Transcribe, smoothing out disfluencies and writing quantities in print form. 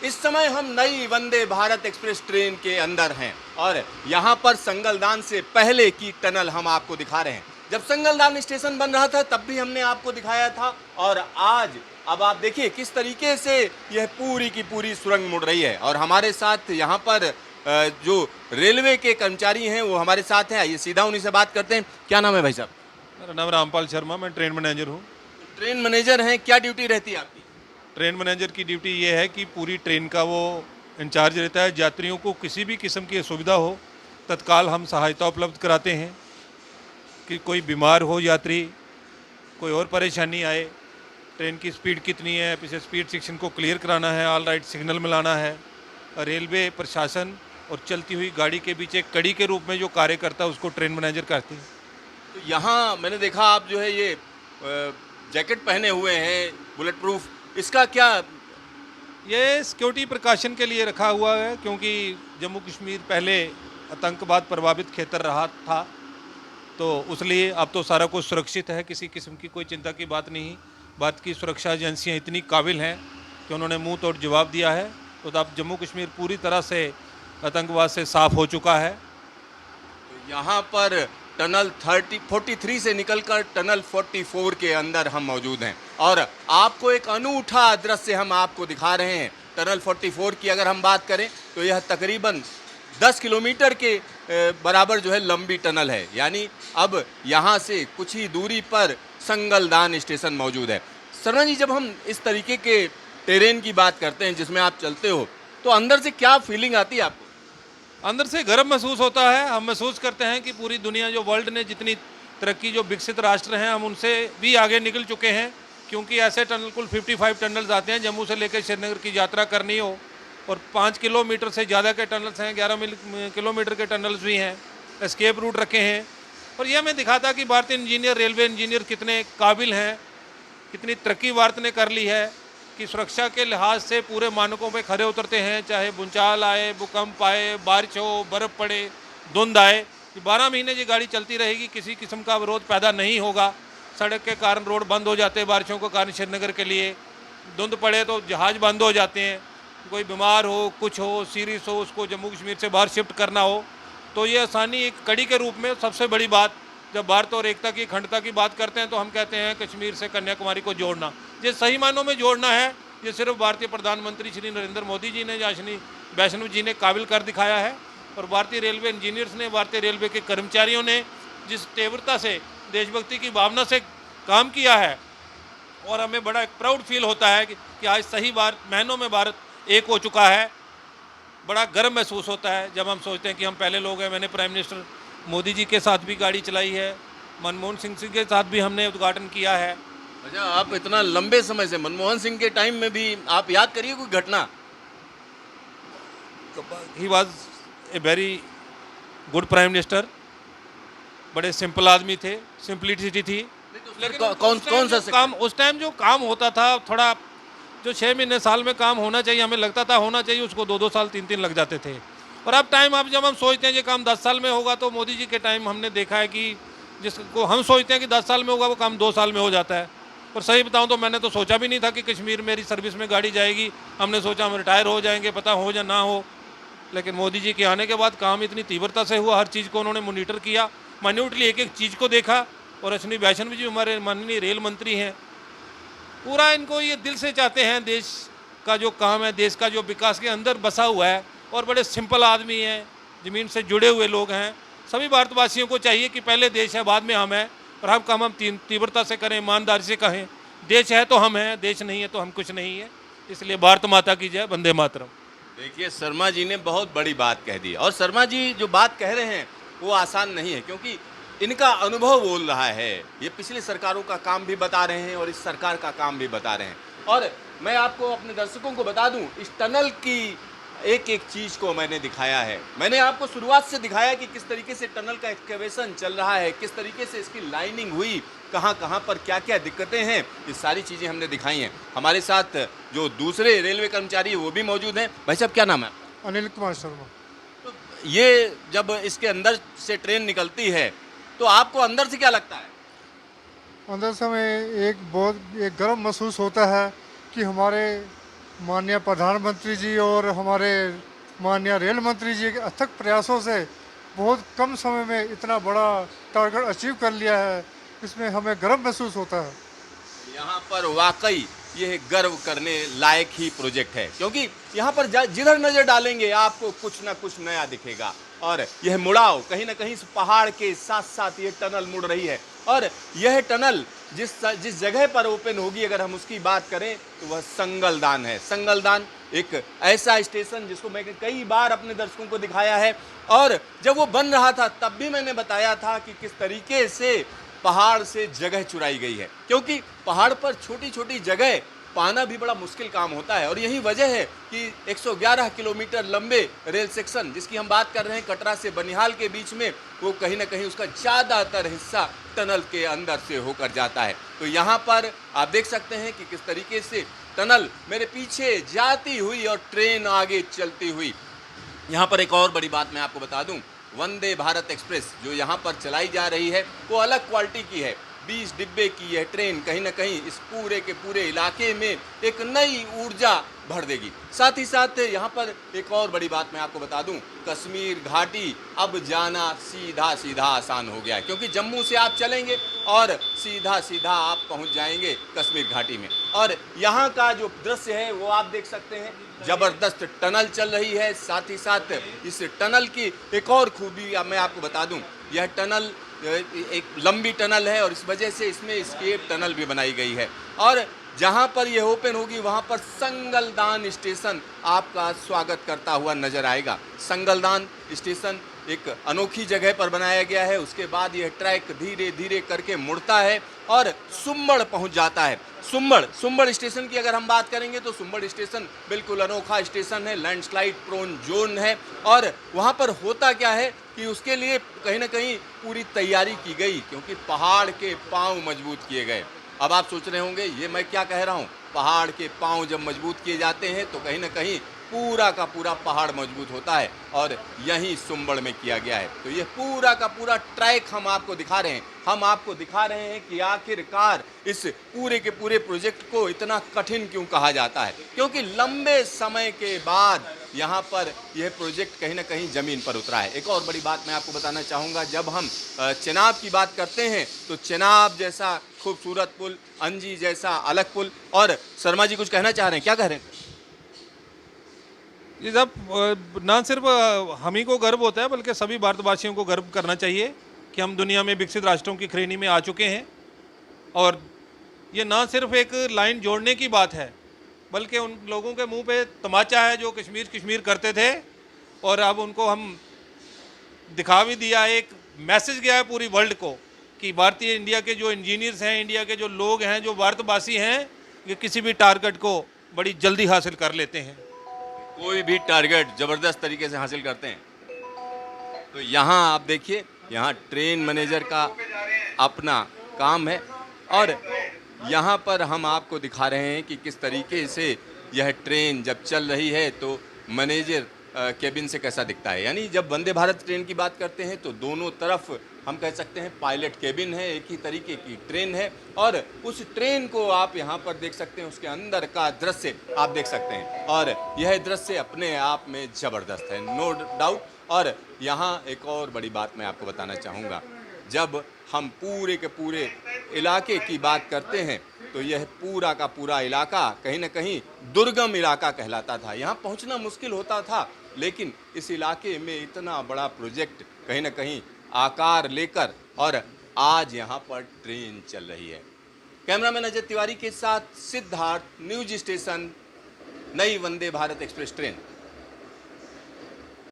इस समय हम नई वंदे भारत एक्सप्रेस ट्रेन के अंदर हैं और यहाँ पर संगलदान से पहले की टनल हम आपको दिखा रहे हैं। जब संगलदान स्टेशन बन रहा था तब भी हमने आपको दिखाया था और आज अब आप देखिए किस तरीके से यह पूरी की पूरी सुरंग मुड़ रही है। और हमारे साथ यहाँ पर जो रेलवे के कर्मचारी हैं वो हमारे साथ हैं। आइए सीधा उन्हीं से बात करते हैं। क्या नाम है भाई साहब? मेरा नाम रामपाल शर्मा, मैं ट्रेन मैनेजर हूँ। ट्रेन मैनेजर हैं, क्या ड्यूटी रहती है आपकी? ट्रेन मैनेजर की ड्यूटी ये है कि पूरी ट्रेन का वो इंचार्ज रहता है। यात्रियों को किसी भी किस्म की असुविधा हो तत्काल हम सहायता उपलब्ध कराते हैं। कि कोई बीमार हो यात्री, कोई और परेशानी आए, ट्रेन की स्पीड कितनी है, पीछे स्पीड सेक्शन को क्लियर कराना है, ऑल राइट सिग्नल मिलाना है। रेलवे प्रशासन और चलती हुई गाड़ी के बीच एक कड़ी के रूप में जो कार्य करता है उसको ट्रेन मैनेजर करते हैं। तो यहाँ मैंने देखा आप जो है ये जैकेट पहने हुए हैं बुलेट प्रूफ, इसका क्या? ये सिक्योरिटी प्रिकॉशन के लिए रखा हुआ है, क्योंकि जम्मू कश्मीर पहले आतंकवाद प्रभावित क्षेत्र रहा था, तो उसलिए अब तो सारा कुछ सुरक्षित है, किसी किस्म की कोई चिंता की बात नहीं। भारत की सुरक्षा एजेंसियां इतनी काबिल हैं कि उन्होंने मुंह तोड़ जवाब दिया है। तो अब जम्मू कश्मीर पूरी तरह से आतंकवाद से साफ हो चुका है। तो यहाँ पर टनल 43 से निकलकर टनल 44 के अंदर हम मौजूद हैं और आपको एक अनूठा दृश्य हम आपको दिखा रहे हैं। टनल 44 की अगर हम बात करें तो यह तकरीबन 10 किलोमीटर के बराबर जो है लंबी टनल है। यानी अब यहाँ से कुछ ही दूरी पर संगलदान स्टेशन मौजूद है। शर्मा जी, जब हम इस तरीके के टेरेन की बात करते हैं जिसमें आप चलते हो तो अंदर से क्या फीलिंग आती है आपको? अंदर से गर्व महसूस होता है। हम महसूस करते हैं कि पूरी दुनिया, जो वर्ल्ड ने जितनी तरक्की, जो विकसित राष्ट्र हैं, हम उनसे भी आगे निकल चुके हैं। क्योंकि ऐसे टनल कुल 55 टनल्स आते हैं जम्मू से लेकर श्रीनगर की यात्रा करनी हो, और 5 किलोमीटर से ज़्यादा के टनल्स हैं, 11 किलोमीटर के टनल्स भी हैं, एस्केप रूट रखे हैं। और यह हमें दिखाता कि भारतीय इंजीनियर, रेलवे इंजीनियर कितने काबिल हैं, कितनी तरक्की भारत ने कर ली है कि सुरक्षा के लिहाज से पूरे मानकों पे खरे उतरते हैं। चाहे भूचाल आए, भूकंप आए, बारिश हो, बर्फ़ पड़े, धुंध आए, 12 महीने ये गाड़ी चलती रहेगी, किसी किस्म का अवरोध पैदा नहीं होगा। सड़क के कारण रोड बंद हो जाते हैं बारिशों के कारण श्रीनगर के लिए, धुंध पड़े तो जहाज़ बंद हो जाते हैं। कोई बीमार हो, कुछ हो, सीरियस हो, उसको जम्मू कश्मीर से बाहर शिफ्ट करना हो, तो ये आसानी एक कड़ी के रूप में। सबसे बड़ी बात, जब भारत और एकता की, अखंडता की बात करते हैं तो हम कहते हैं कश्मीर से कन्याकुमारी को जोड़ना। ये सही मायनों में जोड़ना है। ये सिर्फ भारतीय प्रधानमंत्री श्री नरेंद्र मोदी जी ने या श्री वैष्णव जी ने काबिल कर दिखाया है, और भारतीय रेलवे इंजीनियर्स ने, भारतीय रेलवे के कर्मचारियों ने जिस तीव्रता से, देशभक्ति की भावना से काम किया है, और हमें बड़ा एक प्राउड फील होता है कि आज सही बार महीनों में भारत एक हो चुका है। बड़ा गर्व महसूस होता है जब हम सोचते हैं कि हम पहले लोग हैं। मैंने प्राइम मिनिस्टर मोदी जी के साथ भी गाड़ी चलाई है, मनमोहन सिंह के साथ भी हमने उद्घाटन किया है। अच्छा, आप इतना लंबे समय से, मनमोहन सिंह के टाइम में भी आप याद करिए कोई घटना। He was a very good prime minister, बड़े सिंपल आदमी थे, सिंपलिसिटी थी। लेकिन कौन सा काम, उस टाइम जो काम होता था, थोड़ा जो 6 महीने साल में काम होना चाहिए, हमें लगता था होना चाहिए, उसको 2-2 साल 3-3 लग जाते थे। और अब टाइम, अब जब हम सोचते हैं ये काम 10 साल में होगा, तो मोदी जी के टाइम हमने देखा है कि जिसको हम सोचते हैं कि 10 साल में होगा, वो काम 2 साल में हो जाता है। और सही बताऊं तो मैंने तो सोचा भी नहीं था कि कश्मीर मेरी सर्विस में गाड़ी जाएगी। हमने सोचा हम रिटायर हो जाएंगे, पता हो या ना हो। लेकिन मोदी जी के आने के बाद काम इतनी तीव्रता से हुआ, हर चीज़ को उन्होंने मॉनिटर किया, माइन्यूटली एक एक चीज़ को देखा। और अश्विनी वैष्णव जी हमारे माननीय रेल मंत्री हैं, पूरा इनको ये दिल से चाहते हैं, देश का जो काम है, देश का जो विकास के अंदर बसा हुआ है, और बड़े सिंपल आदमी हैं, ज़मीन से जुड़े हुए लोग हैं। सभी भारतवासियों को चाहिए कि पहले देश है, बाद में हम हैं, और हम काम हम तीव्रता से करें, ईमानदारी से कहें। देश है तो हम हैं, देश नहीं है तो हम कुछ नहीं है। इसलिए भारत माता की जय, वंदे मातरम। देखिए, शर्मा जी ने बहुत बड़ी बात कह दी, और शर्मा जी जो बात कह रहे हैं वो आसान नहीं है, क्योंकि इनका अनुभव बोल रहा है। ये पिछली सरकारों का काम भी बता रहे हैं और इस सरकार का काम भी बता रहे हैं। और मैं आपको, अपने दर्शकों को बता दूं, इस टनल की एक एक चीज़ को मैंने दिखाया है। मैंने आपको शुरुआत से दिखाया कि किस तरीके से टनल का एक्सकेवेशन चल रहा है, किस तरीके से इसकी लाइनिंग हुई, कहाँ कहाँ पर क्या क्या दिक्कतें हैं, ये सारी चीज़ें हमने दिखाई हैं। हमारे साथ जो दूसरे रेलवे कर्मचारी वो भी मौजूद हैं। भाई साहब, क्या नाम है? अनिल कुमार शर्मा। तो ये जब इसके अंदर से ट्रेन निकलती है तो आपको अंदर से क्या लगता है? अंदर से हमें एक बहुत एक गर्व महसूस होता है कि हमारे माननीय प्रधानमंत्री जी और हमारे माननीय रेल मंत्री जी के अथक प्रयासों से बहुत कम समय में इतना बड़ा टारगेट अचीव कर लिया है, इसमें हमें गर्व महसूस होता है। यहाँ पर वाकई यह गर्व करने लायक ही प्रोजेक्ट है, क्योंकि यहाँ पर जिधर नजर डालेंगे आपको कुछ ना कुछ नया दिखेगा। और यह मुड़ाव कहीं ना कहीं इस पहाड़ के साथ साथ ये टनल मुड़ रही है, और यह टनल जिस जगह पर ओपन होगी, अगर हम उसकी बात करें तो वह संगलदान है। संगलदान एक ऐसा स्टेशन जिसको मैं कई बार अपने दर्शकों को दिखाया है, और जब वो बन रहा था तब भी मैंने बताया था कि किस तरीके से पहाड़ से जगह चुराई गई है, क्योंकि पहाड़ पर छोटी छोटी जगह पाना भी बड़ा मुश्किल काम होता है। और यही वजह है कि 111 किलोमीटर लंबे रेल सेक्शन जिसकी हम बात कर रहे हैं कटरा से बनिहाल के बीच में, वो कहीं ना कहीं उसका ज़्यादातर हिस्सा टनल के अंदर से होकर जाता है। तो यहाँ पर आप देख सकते हैं कि किस तरीके से टनल मेरे पीछे जाती हुई और ट्रेन आगे चलती हुई। यहाँ पर एक और बड़ी बात मैं आपको बता दूं, वंदे भारत एक्सप्रेस जो यहाँ पर चलाई जा रही है वो अलग क्वालिटी की है। 20 डिब्बे की यह ट्रेन कहीं ना कहीं इस पूरे के पूरे इलाके में एक नई ऊर्जा भर देगी। साथ ही साथ यहाँ पर एक और बड़ी बात मैं आपको बता दूं, कश्मीर घाटी अब जाना सीधा सीधा आसान हो गया है, क्योंकि जम्मू से आप चलेंगे और सीधा सीधा आप पहुँच जाएंगे कश्मीर घाटी में। और यहाँ का जो दृश्य है वो आप देख सकते हैं, जबरदस्त टनल चल रही है। साथ ही साथ इस टनल की एक और खूबी मैं आपको बता दूं, यह टनल एक लंबी टनल है और इस वजह से इसमें एस्केप टनल भी बनाई गई है। और जहां पर यह ओपन होगी वहां पर संगलदान स्टेशन आपका स्वागत करता हुआ नजर आएगा। संगलदान स्टेशन एक अनोखी जगह पर बनाया गया है। उसके बाद यह ट्रैक धीरे धीरे करके मुड़ता है और सुम्बड़ पहुंच जाता है। सुम्बड़ स्टेशन की अगर हम बात करेंगे तो सुम्बड़ स्टेशन बिल्कुल अनोखा स्टेशन है, लैंडस्लाइड प्रोन जोन है। और वहां पर होता क्या है कि उसके लिए कहीं ना कहीं पूरी तैयारी की गई, क्योंकि पहाड़ के पांव मजबूत किए गए। अब आप सोच रहे होंगे ये मैं क्या कह रहा हूँ, पहाड़ के पांव जब मजबूत किए जाते हैं तो कहीं ना कहीं पूरा का पूरा पहाड़ मजबूत होता है, और यही सुम्बड़ में किया गया है। तो ये पूरा का पूरा ट्रैक हम आपको दिखा रहे हैं। हम आपको दिखा रहे हैं कि आखिरकार इस पूरे के पूरे प्रोजेक्ट को इतना कठिन क्यों कहा जाता है, क्योंकि लंबे समय के बाद यहाँ पर यह प्रोजेक्ट कहीं ना कहीं ज़मीन पर उतरा है। एक और बड़ी बात मैं आपको बताना चाहूँगा, जब हम चेनाब की बात करते हैं तो चेनाब जैसा खूबसूरत पुल, अंजी जैसा अलग पुल, और शर्मा जी कुछ कहना चाह रहे हैं, क्या कह रहे हैं? ये जब ना सिर्फ हम ही को गर्व होता है बल्कि सभी भारतवासियों को गर्व करना चाहिए कि हम दुनिया में विकसित राष्ट्रों की श्रेणी में आ चुके हैं। और ये ना सिर्फ एक लाइन जोड़ने की बात है बल्कि उन लोगों के मुंह पे तमाचा है जो कश्मीर कश्मीर करते थे, और अब उनको हम दिखा भी दिया, एक मैसेज गया है पूरी वर्ल्ड को कि भारतीय इंडिया के जो इंजीनियर्स हैं, इंडिया के जो लोग हैं, जो भारतवासी हैं, ये किसी भी टारगेट को बड़ी जल्दी हासिल कर लेते हैं। कोई भी टारगेट जबरदस्त तरीके से हासिल करते हैं। तो यहाँ आप देखिए, यहाँ ट्रेन मैनेजर का अपना काम है, और यहाँ पर हम आपको दिखा रहे हैं कि किस तरीके से यह ट्रेन जब चल रही है तो मैनेजर केबिन से कैसा दिखता है। यानी जब वंदे भारत ट्रेन की बात करते हैं तो दोनों तरफ हम कह सकते हैं पायलट केबिन है, एक ही तरीके की ट्रेन है, और उस ट्रेन को आप यहाँ पर देख सकते हैं, उसके अंदर का दृश्य आप देख सकते हैं, और यह दृश्य अपने आप में ज़बरदस्त है, नो डाउट। और यहाँ एक और बड़ी बात मैं आपको बताना चाहूँगा, जब हम पूरे के पूरे इलाके की बात करते हैं तो यह पूरा का पूरा इलाका कहीं ना कहीं दुर्गम इलाका कहलाता था। यहाँ पहुँचना मुश्किल होता था, लेकिन इस इलाके में इतना बड़ा प्रोजेक्ट कहीं ना कहीं आकार लेकर, और आज यहाँ पर ट्रेन चल रही है। कैमरामैन अजय तिवारी के साथ सिद्धार्थ, न्यूज स्टेशन, नई वंदे भारत एक्सप्रेस ट्रेन।